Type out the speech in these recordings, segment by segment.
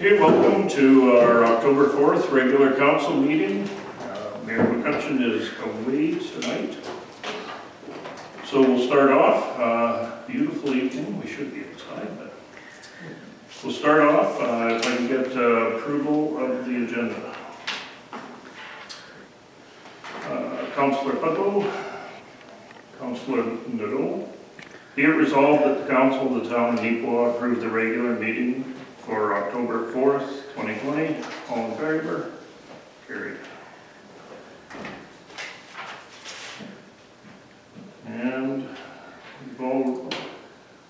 Okay, welcome to our October 4th regular council meeting. Mayor McCutcheon is away tonight. So we'll start off, beautiful evening, we should be outside, but we'll start off, if I can get approval of the agenda. Councillor Hudlow, Councillor Nadeau. Be it resolved that the Council of the Town of Neepawa approve the regular meeting for October 4th, 2020. All in favor? Carried. And we've all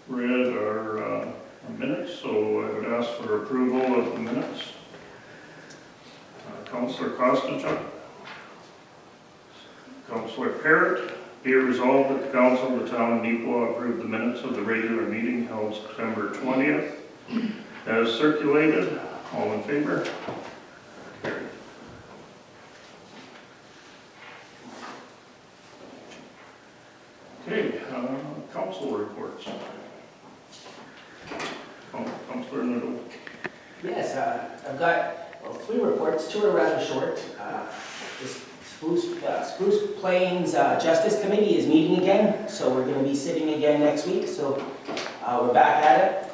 read our minutes, so I would ask for approval of the minutes. Councillor Kostachuk. Councillor Parrott. Be it resolved that the Council of the Town of Neepawa approve the minutes of the regular meeting held September 20th as circulated. All in favor? Carried. Okay, council reports. Councillor Nadeau. Yes, I've got 3 reports. 2 are rather short. The Spruce Plains Justice Committee is meeting again, so we're going to be sitting again next week. So we're back at it.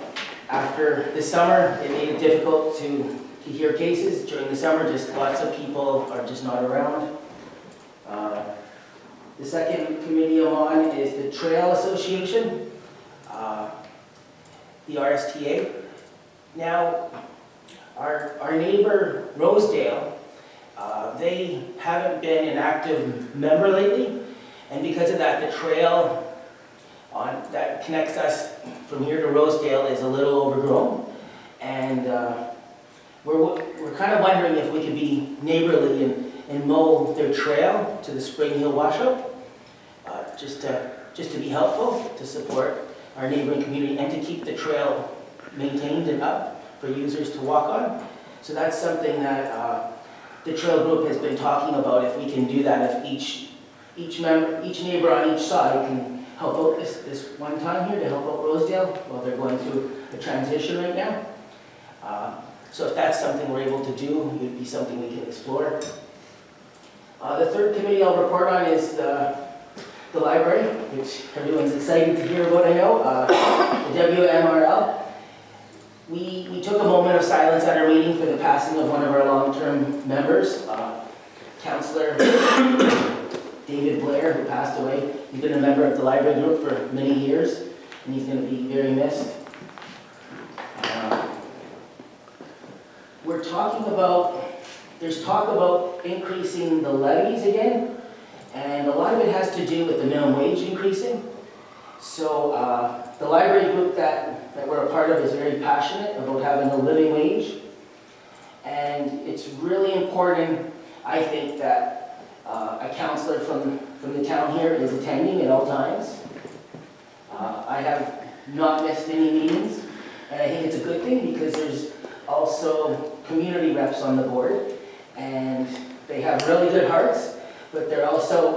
After the summer, it made it difficult to hear cases. During the summer, just lots of people are just not around. The second committee I'm on is the Trail Association, the RSTA. Now, our neighbor Rosedale, they haven't been an active member lately, and because of that, the trail that connects us from here to Rosedale is a little overgrown, and we're kind of wondering if we could be neighborly and mow their trail to the Spring Hill washout, just to be helpful, to support our neighboring community, and to keep the trail maintained and up for users to walk on. So that's something that the trail group has been talking about, if we can do that, if each neighbor on each side can help out this one time here to help out Rosedale while they're going through the transition right now. So if that's something we're able to do, it would be something we can explore. The third committee I'll report on is the library, which everyone's excited to hear about, I know, the WMRL. We took a moment of silence at our meeting for the passing of one of our long-term members, Councillor David Blair, who passed away. He's been a member of the library group for many years, and he's going to be very missed. There's talk about increasing the levies again, and a lot of it has to do with the minimum wage increasing. So the library group that we're a part of is very passionate about having a living wage, and it's really important, I think, that a councillor from the town here is attending at all times. I have not missed any meetings, and I think it's a good thing because there's also community reps on the board, and they have really good hearts, but they're also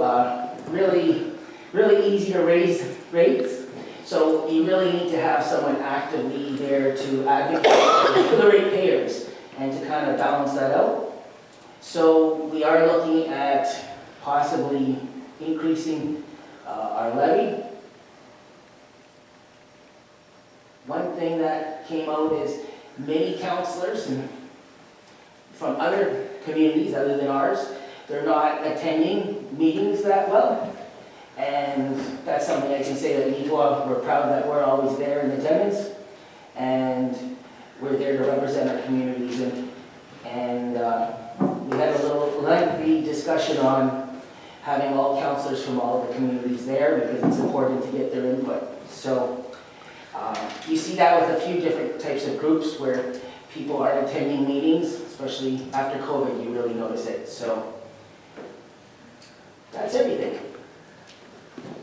really easy to raise rates. So you really need to have someone actively there to advocate for the ratepayers and to kind of balance that out. So we are looking at possibly increasing our levy. One thing that came out is many councillors from other communities other than ours, they're not attending meetings that well. And that's something I can say that Neepawa, we're proud that we're always there in attendance, and we're there to represent our communities. And we had a little lengthy discussion on having all councillors from all of the communities there because it's important to get their input. So you see that with a few different types of groups where people aren't attending meetings, especially after COVID, you really notice it. So that's everything.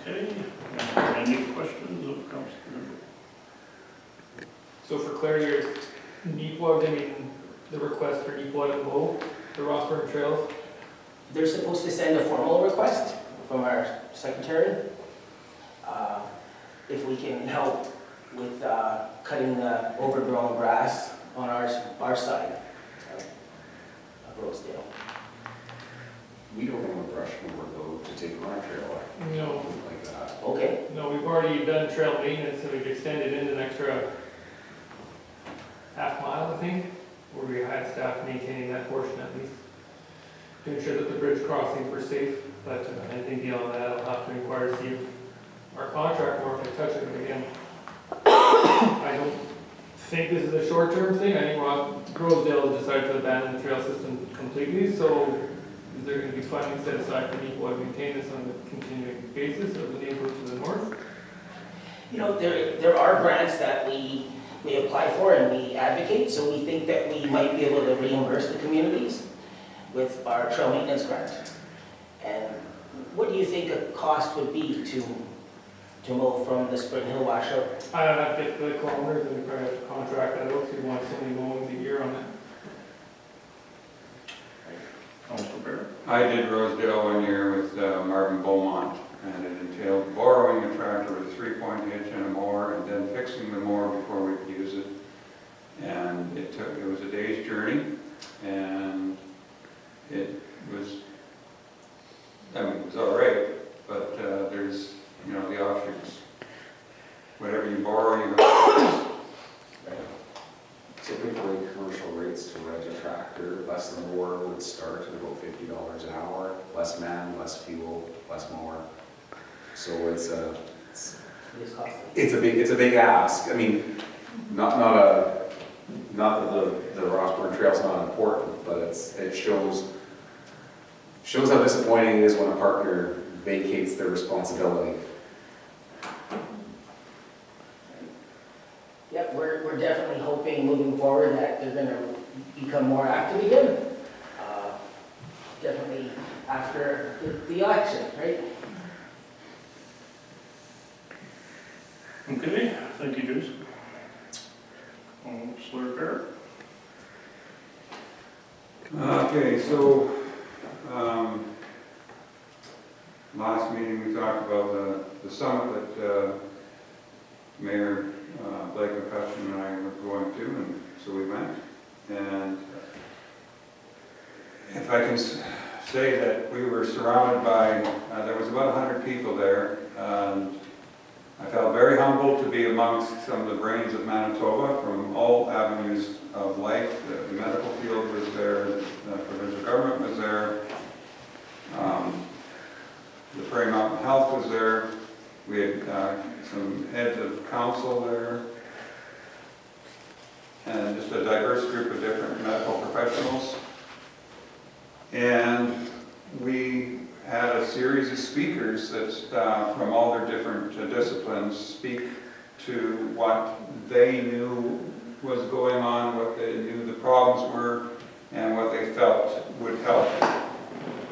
Okay, any questions of Councillor? So for clarity, Neepawa getting the request for Neepawa to mow the Rossburn trails? They're supposed to send a formal request from our secretary if we can help with cutting the overgrown grass on our side of Rosedale. We don't own a brush mower though to take on a trail No, like that. Okay, no, we've already done trail maintenance, and we've extended in an extra half mile, I think, where we had staff maintaining that portion at least, to ensure that the bridge crossings were safe. But anything beyond that, I'll have to inquire, see if our contractor or if I touch it again. I don't think this is a short-term thing. I think Rosedale has decided to abandon the trail system completely, so is there going to be funding set aside for Neepawa to maintain this on a continuing basis, or the neighborhood to the north? you know, there are grants that we apply for and we advocate, so we think that we might be able to reimburse the communities with our trail maintenance grant. And what do you think a cost would be to mow from the Spring Hill washout? I don't have to get the kilometers, and we probably have to contract that out, so we want so many mowings a year on it. Councilor Bear? I did Rosedale one year with Marvin Beaumont, and it entailed borrowing a tractor with a 3-point hitch and a mower, and then fixing the mower before we could use it. And it was a day's journey, and it was all right, but there's, the offshoots. Whatever you borrow, you have to Typically, commercial rates to rent a tractor, less than a mower would start at about $50 an hour, less man, less fuel, less mower. So It is costly. it's a big ask. I mean, not that the Rossburn Trail's not important, but it shows how disappointing it is when a partner vacates their responsibility. Yep, we're definitely hoping moving forward that they're gonna become more active again. Definitely after the election, right? Okay, thank you, Jason. Councilor Bear? Okay, so last meeting we talked about the summit that Mayor Blake McCutcheon and I were going to, and so we went. And if I can say that we were surrounded by, there was about 100 people there, and I felt very humbled to be amongst some of the brains of Manitoba from all avenues of life. The medical field was there, the provincial government was there, the Prairie Mountain Health was there, we had some heads of council there, and just a diverse group of different medical professionals. And we had a series of speakers that from all their different disciplines speak to what they knew was going on, what they knew the problems were, and what they felt would help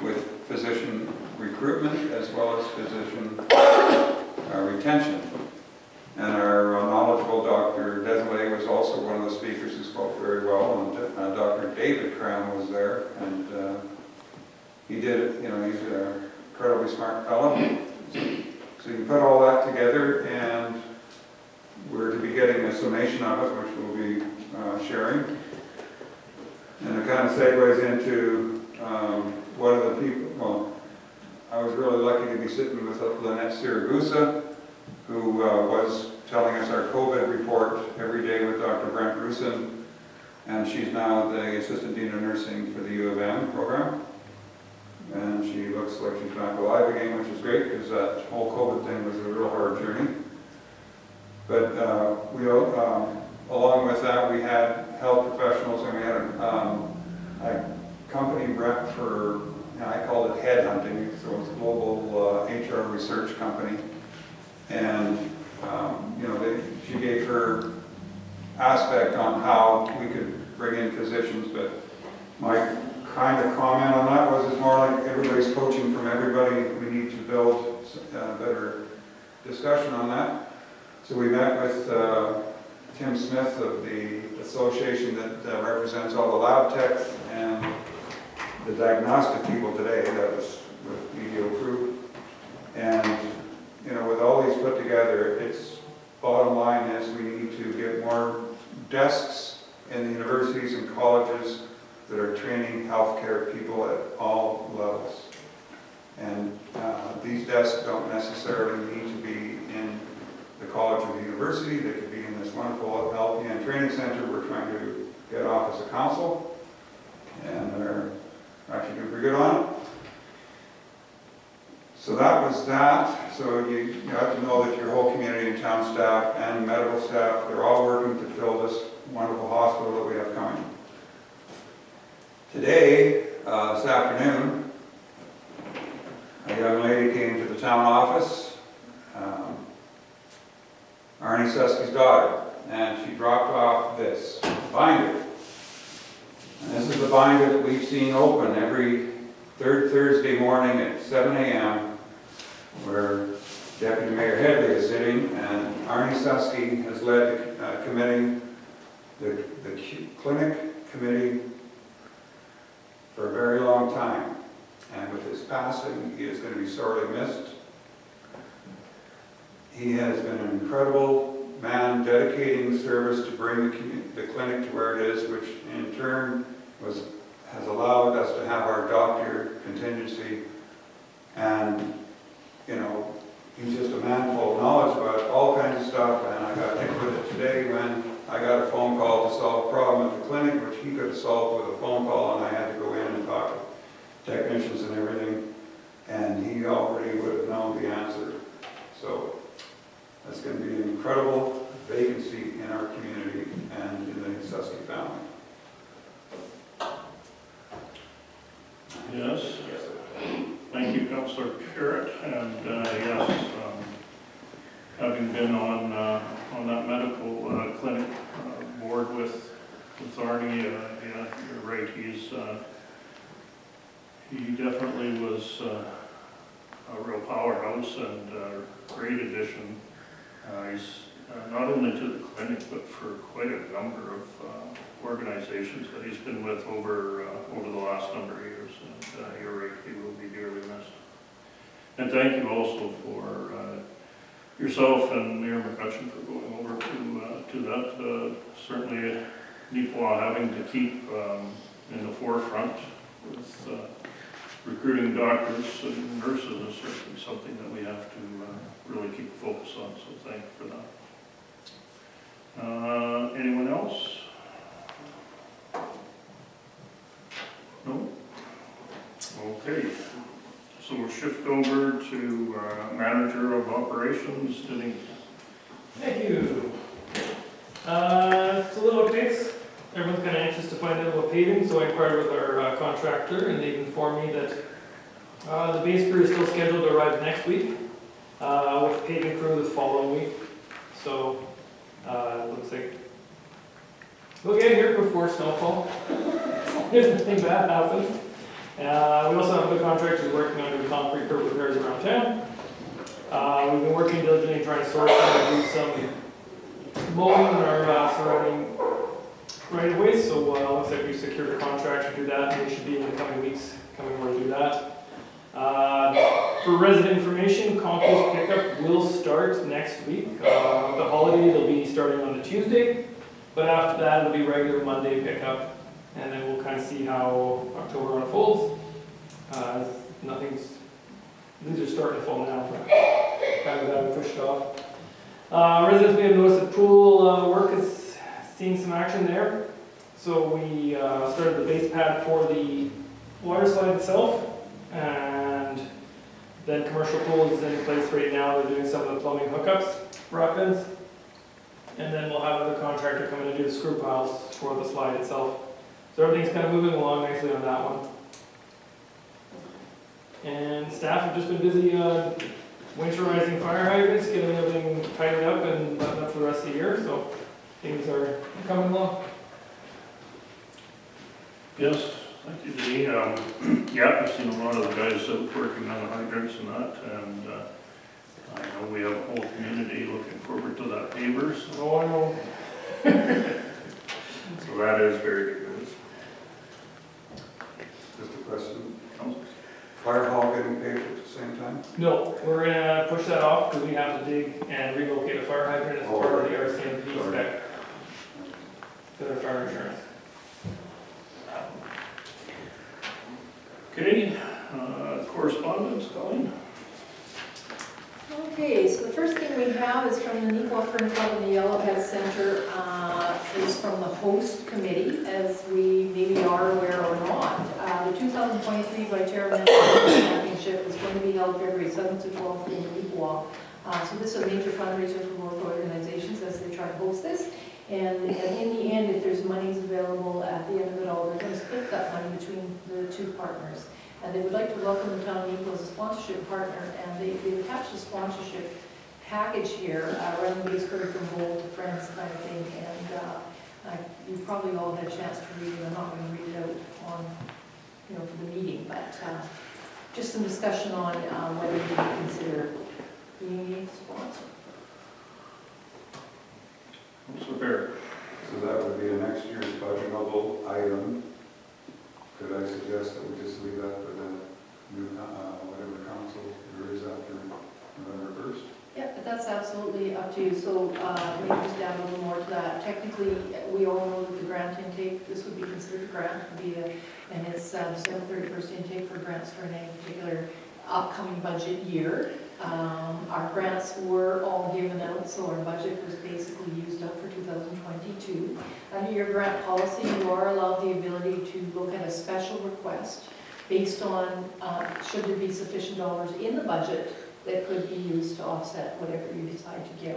with physician recruitment as well as physician retention. And our knowledgeable Dr. Desley was also one of the speakers who spoke very well, and Dr. David Cram was there, and he did, he's an incredibly smart fellow. So you put all that together, and we're to be getting a summation of it, which we'll be sharing. And it kind of segues into one of the people, well, I was really lucky to be sitting with Lynette Siragusa, who was telling us our COVID report every day with Dr. Brent Rusin, and she's now the Assistant Dean of Nursing for the U of M program. And she looks like she's back alive again, which is great, because that whole COVID thing was a real hard journey. But along with that, we had health professionals, and we had a company rep for, I called it headhunting, so it's a global HR research company. And, she gave her aspect on how we could bring in physicians, but my kind of comment on that was it's more like everybody's poaching from everybody. We need to build a better discussion on that. So we met with Tim Smith of the association that represents all the lab techs and the diagnostic people today. That was with BDO Crew. And with all these put together, its bottom line is we need to get more desks in desk don't necessarily need to be in the college or the university. They could be in this wonderful LPN training center we're trying to get off as a council. And they're actually doing pretty good on it. So that was that. So you have to know that your whole community and town staff and medical staff, they're all working to fill this wonderful hospital that we have coming. Today, this afternoon, a young lady came to the town office, Arnie Susky's daughter, and she dropped off this binder. And this is the binder that we've seen open every third Thursday morning at 7 a.m. where Deputy Mayor Headley is sitting, and Arnie Susky has led the committee, the clinic committee, for a very long time. And with his passing, he is going to be sorely missed. He has been an incredible man, dedicating service to bring the clinic to where it is, which in turn has allowed us to have our doctor contingency. And, you know, he's just a man full of knowledge about all kinds of stuff. And I got hit with it today when I got a phone call to solve a problem at the clinic, which he could have solved with a phone call, and I had to go in and talk to technicians and everything. And he already would have known the answer. So that's going to be an incredible vacancy in our community and in the Susky family. Yes. Thank you, Councillor Parrott. And yes, having been on that medical clinic board with Arnie, yeah, you're right. He definitely was a real powerhouse and a great addition. He's not only to the clinic, but for quite a number of organizations that he's been with over the last number of years. And you're right, he will be dearly missed. And thank you also for yourself and Mayor McCutcheon for going over to that. Certainly, Neepawa having to keep in the forefront with recruiting doctors and nurses is certainly something that we have to really keep a focus on, so thank you for that. Anyone else? No? Okay. So we'll shift over to Manager of Operations, Denise. Thank you. Just a little updates. Everyone's kind of anxious to find out about paving, so I inquired with our contractor, and they've informed me that the base crew is still scheduled to arrive next week, with paving crew the following week. So it looks like we'll get here before snowfall. If nothing bad happens. We also have the contractors working on doing concrete curb repairs around town. We've been working diligently trying to source and do some mowing in our surrounding right of ways. So looks like we've secured a contract to do that, and we should be in the coming weeks coming over to do that. For resident information, compost pickup will start next week. With the holiday, they'll be starting on the Tuesday, but after that, it'll be regular Monday pickup. And then we'll kind of see how October unfolds. These are starting to fall now, but kind of got pushed off. Residents may have noticed that pool work is seeing some action there. So we started the base pad for the water slide itself, and then commercial pool is in place right now. They're doing some of the plumbing hookups, rock ends, and then we'll have another contractor come in and do the screw piles for the slide itself. So everything's kind of moving along nicely on that one. And staff have just been busy winterizing fire hydrants, getting everything tightened up and buttoned up for the rest of the year, so things are coming along. Yes, thank you, Dee. Yeah, I've seen a lot of the guys out working on the hydrants and that, and I know we have a whole community looking forward to that pavers. Oh, I know. So that is very good news. Just a question. Fire hall getting paved at the same time? No, we're gonna push that off because we have to dig and relocate a fire hydrant as part of the RCMP spec for their fire insurance. Okay, correspondence, Colleen? Okay, so the first thing we have is from the Neepawa Town Council in the Yellowhead Center, is from the host committee, as we maybe are aware or not. The 2023 Adjournment Championship is going to be held February 7th to 12th in Neepawa. So this is a major fundraiser for both organizations as they try to host this. And in the end, if there's monies available at the end of it all, they're going to split that money between the two partners. And they would like to welcome the town of Neepawa as a sponsorship partner, and they attached a sponsorship package here, running base credit from gold to friends kind of thing, and you probably all had a chance to read it. I'm not going to read it out on, for the meeting, but just some discussion on whether you would consider being a sponsor. Councilor Barrett. So that would be a next year's budgetable item. Could I suggest that we just leave that for the new, whatever council there is after November 1st? Yeah, but that's absolutely up to you. So maybe just add a little more to that. Technically, we all know that the grant intake, this would be considered a grant, and it's December 31st intake for grants for any particular upcoming budget year. Our grants were all given out, so our budget was basically used up for 2022. Under your grant policy, you are allowed the ability to look at a special request based on should there be sufficient dollars in the budget that could be used to offset whatever you decide to give.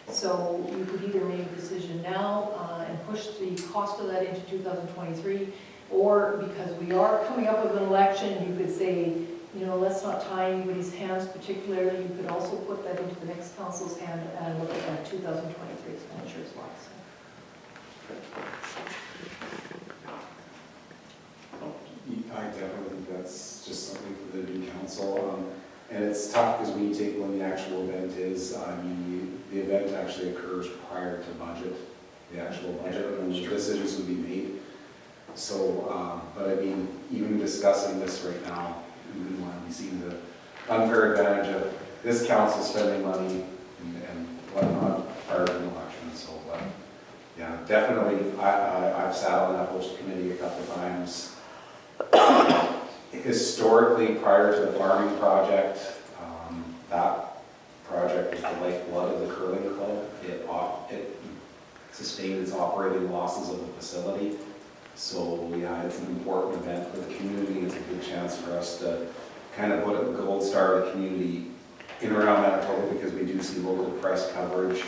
So you could either make a decision now and push the cost of that into 2023, or because we are coming up with an election, you could say, let's not tie anybody's hands particularly. You could also put that into the next council's hand and look at that 2023 expenditure as well. I definitely think that's just something for the new council. And it's tough because when you take when the actual event is, the event actually occurs prior to budget, the actual budget, and the decisions will be made. So, but I mean, even discussing this right now, we want to be seeing the unfair advantage of this council spending money and whatnot prior to an election. So, yeah, definitely, I've sat on that host committee a couple of times. Historically, prior to the farming project, that project was the lifeblood of the curling club. It sustained its operating losses of the facility. So yeah, it's an important event for the community. It's a good chance for us to kind of put a gold star of the community in and around Manitoba, because we do see local press coverage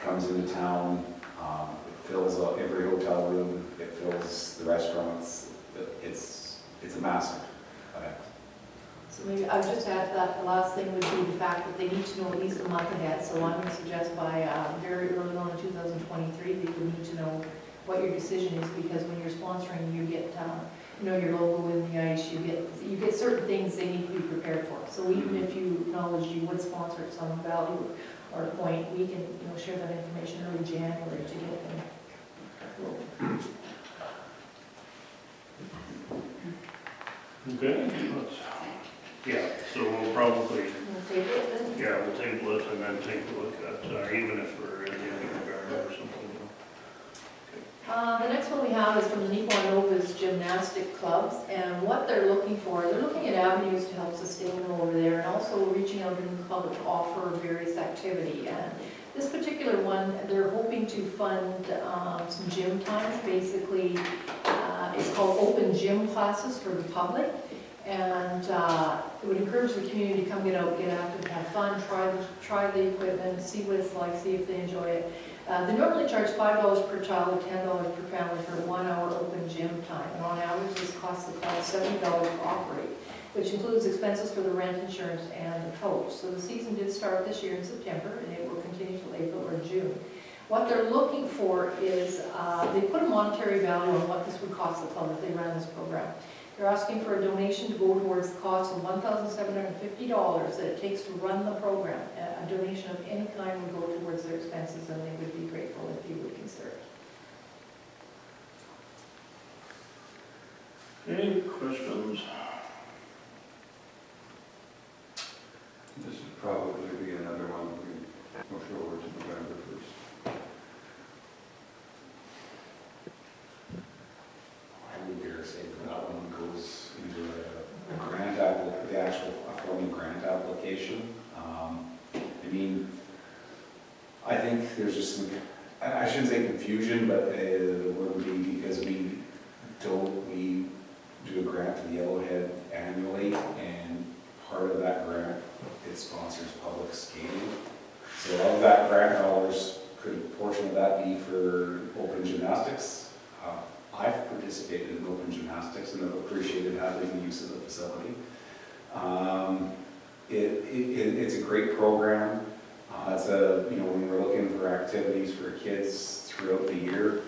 comes into town. It fills up every hotel room. It fills the restaurants. It's a massive event. So maybe I would just add to that, the last thing would be the fact that they need to know at least a month ahead. So I'm going to suggest by very early on in 2023, they would need to know what your decision is, because when you're sponsoring, you get your logo in the ice, you get certain things they need to be prepared for. So even if you acknowledge you would sponsor at some value or point, we can share that information early January to get them. Okay. Yeah, so we'll probably, We'll table it then? yeah, we'll table it and then take a look at, even if we're at the end of November or something. The next one we have is from the Neepawa Nova's Gymnastic Clubs, and what they're looking at avenues to help sustain them over there, and also reaching out in the public to offer various activity. And this particular one, they're hoping to fund some gym times. Basically, it's called open gym classes for the public, and it would encourage the community to come get out, get active, have fun, try the equipment, see what it's like, see if they enjoy it. They normally charge $5 per child or $10 per family for a 1 hour open gym time. And on average, this costs the club $70 to operate, which includes expenses for the rent, insurance, and the coach. So the season did start this year in September, and it will continue till April or June. What they're looking for is, they put a monetary value on what this would cost the club if they ran this program. They're asking for a donation to go towards the cost of $1,750 that it takes to run the program. A donation of any kind would go towards their expenses, and they would be grateful if you would consider it. Any questions? This would probably be another one we push over to November 1st. I would dare say that one goes into the actual forming grant application. mean, I think there's just some, I shouldn't say confusion, but it would be because we do a grant to the Yellowhead annually, and part of that grant, it sponsors public skating. So of that grant dollars, could a portion of that be for open gymnastics? I've participated in open gymnastics and have appreciated having the use of the facility. It's a great program. It's when we're looking for activities for kids throughout the year,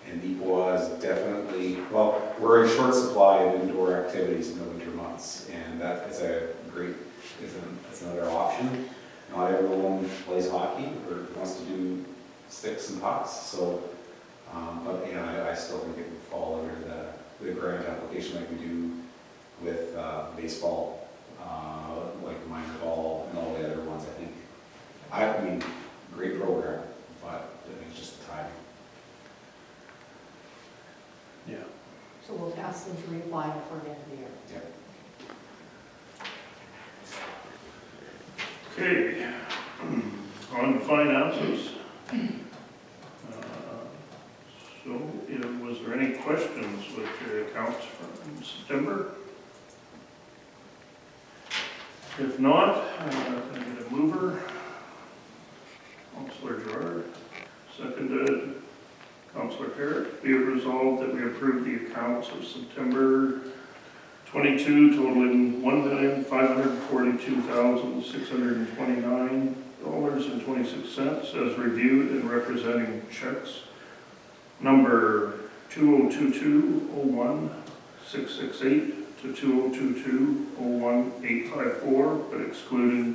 and Neepawa is definitely, well, we're in short supply of indoor activities in the winter months, and that is it's another option. Not everyone plays hockey or wants to do sticks and pucks, so, but I still think it would fall under the grant application like we do with baseball, like minor ball and all the other ones. I mean, great program, but I think it's just the timing. Yeah. So we'll ask them to reapply before the end of the year. Yeah. Okay, on to finances. Was there any questions with the accounts from September? If not, can I get a mover? Councillor Gerard, seconded. Councillor Parrott, be it resolved that we approve the accounts of September 22 totaling $1,542,629.26 as reviewed and representing checks number 2022-01-668 to 2022-01-854, but excluding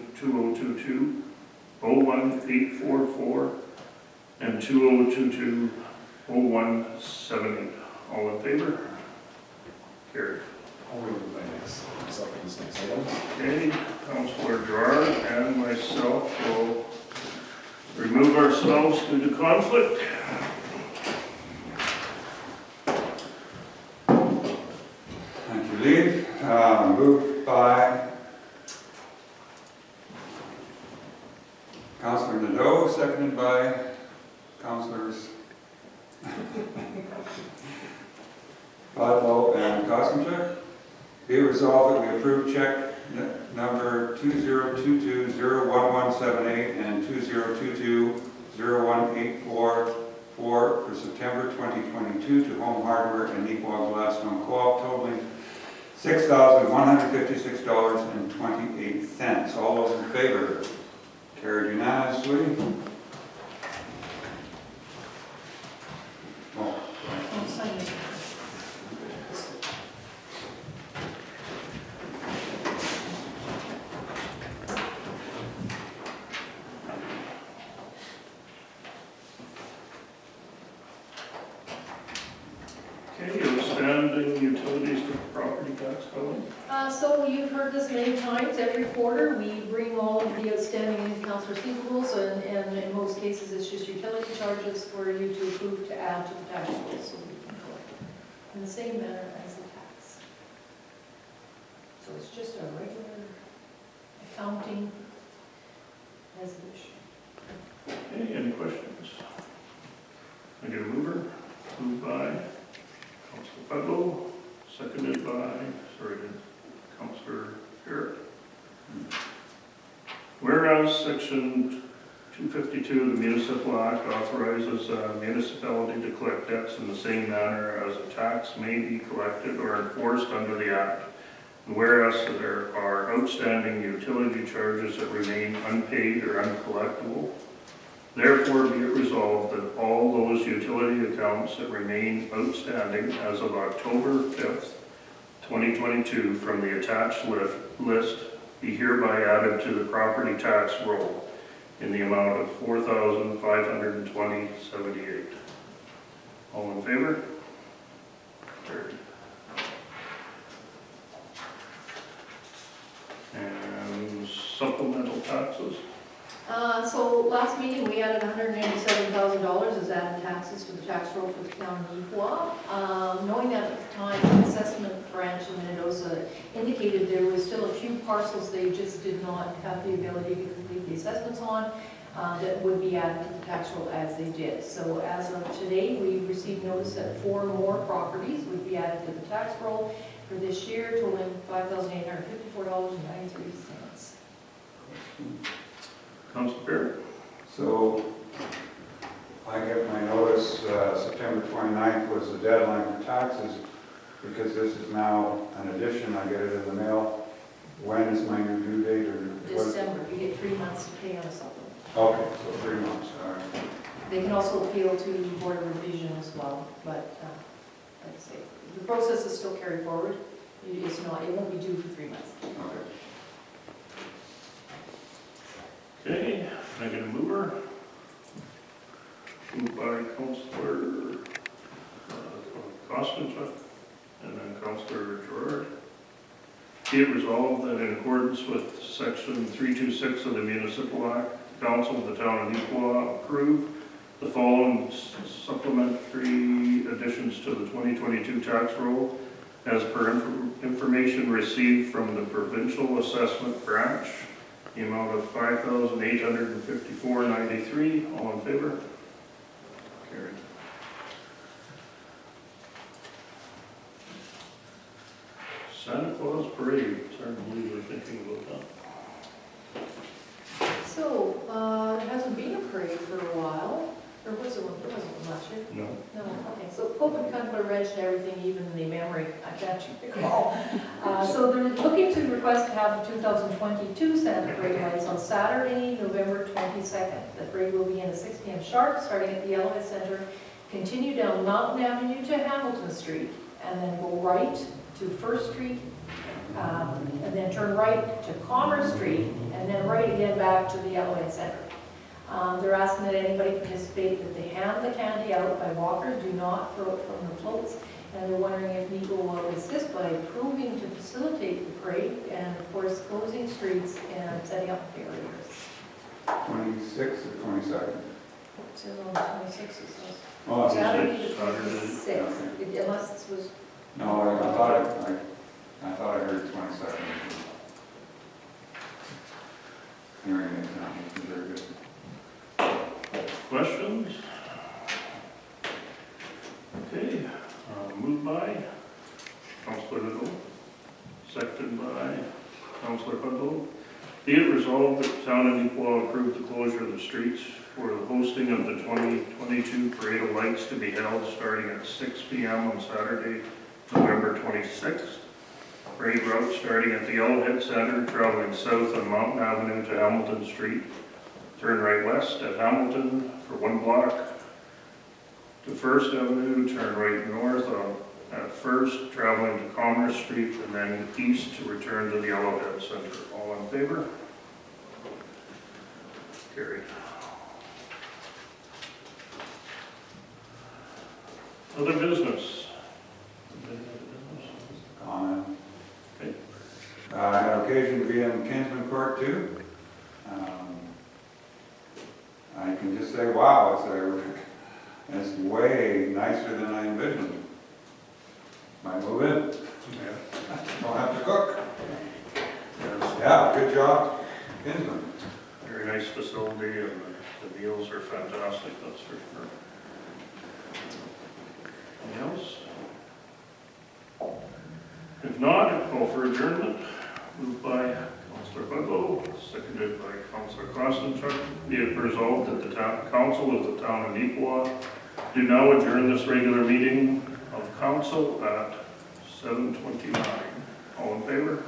2022-01-844 and 2022-01-78. All in favor? Carried. I'll remove my next, myself in this next item. Okay, Councillor Gerard and myself will remove ourselves due to conflict. Thank you, Lee. Moved by Councillor Nadeau, seconded by Councillors Bodlow and Kosinchuk. Be it resolved that we approve check number 2022-01178 and 2022-01844 for September 2022 to Home Hardware and Neepawa Gladstone Co-op totaling $6,156.28. All those in favor? Carried unanimously. Oh, I'll sign it. Okay, outstanding utilities to property tax billing. So you've heard this many times, every quarter, we bring all of the outstanding accounts receivables, and in most cases, it's just utility charges for you to approve to add to the tax bill, so we can collect in the same manner as the tax. So it's just a regular accounting resolution. Okay, any questions? I get a mover? Moved by Councillor Pedlo, seconded by, Councillor Parrott. Whereas Section 252 of the Municipal Act authorizes a municipality to collect debts in the same manner as a tax may be collected or enforced under the Act. And whereas there are outstanding utility charges that remain unpaid or uncollectible, therefore be it resolved that all those utility accounts that remain outstanding as of October 5th, 2022 from the attached list be hereby added to the property tax roll in the amount of $4,520.78. All in favor? Carried. And supplemental taxes? So last meeting, we added $197,000 as added taxes to the tax roll for the town of Neepawa. Knowing that at the time, the assessment branch in Mendoza indicated there was still a few parcels they just did not have the ability to complete the assessments on, that would be added to the tax roll as they did. So as of today, we received notice that 4 more properties would be added to the tax roll for this year, totaling $5,854.93. Councilor Perry? So I get my notice, September 29th was the deadline for taxes, because this is now an addition, I get it in the mail. When is my new due date, or what? December, you get 3 months to pay on a supplement. Okay, so 3 months, all right. They can also appeal to the Board of Revision as well, but, like I say, the process is still carried forward. It's not, it won't be due for 3 months. Okay. Okay, can I get a mover? Moved by Councilor Costigan, and then Councilor Gerard. Be it resolved that in accordance with Section 326 of the Municipal Act, the Council of the Town of Neepawa approve the following supplementary additions to the 2022 tax roll as per information received from the Provincial Assessment Branch. The amount of $5,854.93. All in favor? Carried. Santa Claus Parade. It's hard to believe we're thinking about that. So, there hasn't been a parade for a while, or was there one? There wasn't one last year. No. No, okay, so COVID kind of put a wrench in everything, even in the memory, I can't recall. So they're looking to request to have the 2022 Santa Parade lights on Saturday, November 22nd. The parade will begin at 6 p.m. sharp, starting at the Yellowhead Center, continue down Mountain Avenue to Hamilton Street, and then go right to First Street, and then turn right to Commerce Street, and then right again back to the Yellowhead Center. They're asking that anybody participate, that they hand the candy out by walkers, do not throw it from the floats, and they're wondering if NEPA will assist by approving to facilitate the parade, and of course, closing streets and setting up barriers. 26th or 22nd? It says on the 26th, it says. Oh, it's Saturday the Saturday. 26th, unless this was, No, I thought I heard 22nd. Hearing it now, it's very good. Questions? Okay, moved by Councilor Little, seconded by Councilor Hudlow. Be it resolved that the town of Neepawa approve the closure of the streets for the hosting of the 2022 Parade of Lights to be held starting at 6 p.m. on Saturday, November 26th. Parade route starting at the Yellowhead Center, traveling south on Mountain Avenue to Hamilton Street. Turn right west at Hamilton for 1 block to First Avenue, turn right north at First, traveling to Commerce Street, and then east to return to the Yellowhead Center. All in favor? Carried. Other business? Comment. Okay. I had occasion to be in Kinsman Court too. I can just say, wow, it's way nicer than I envisioned. Might move in. Don't have to cook. Yeah, good job, Kinsman. Very nice facility, and the meals are fantastic, that's for sure. Anything else? If not, I'll call for adjournment. Moved by Councilor Hudlow, seconded by Councilor Costigan. Be it resolved that the Council of the Town of Neepawa do now adjourn this regular meeting of Council at 7:29. All in favor?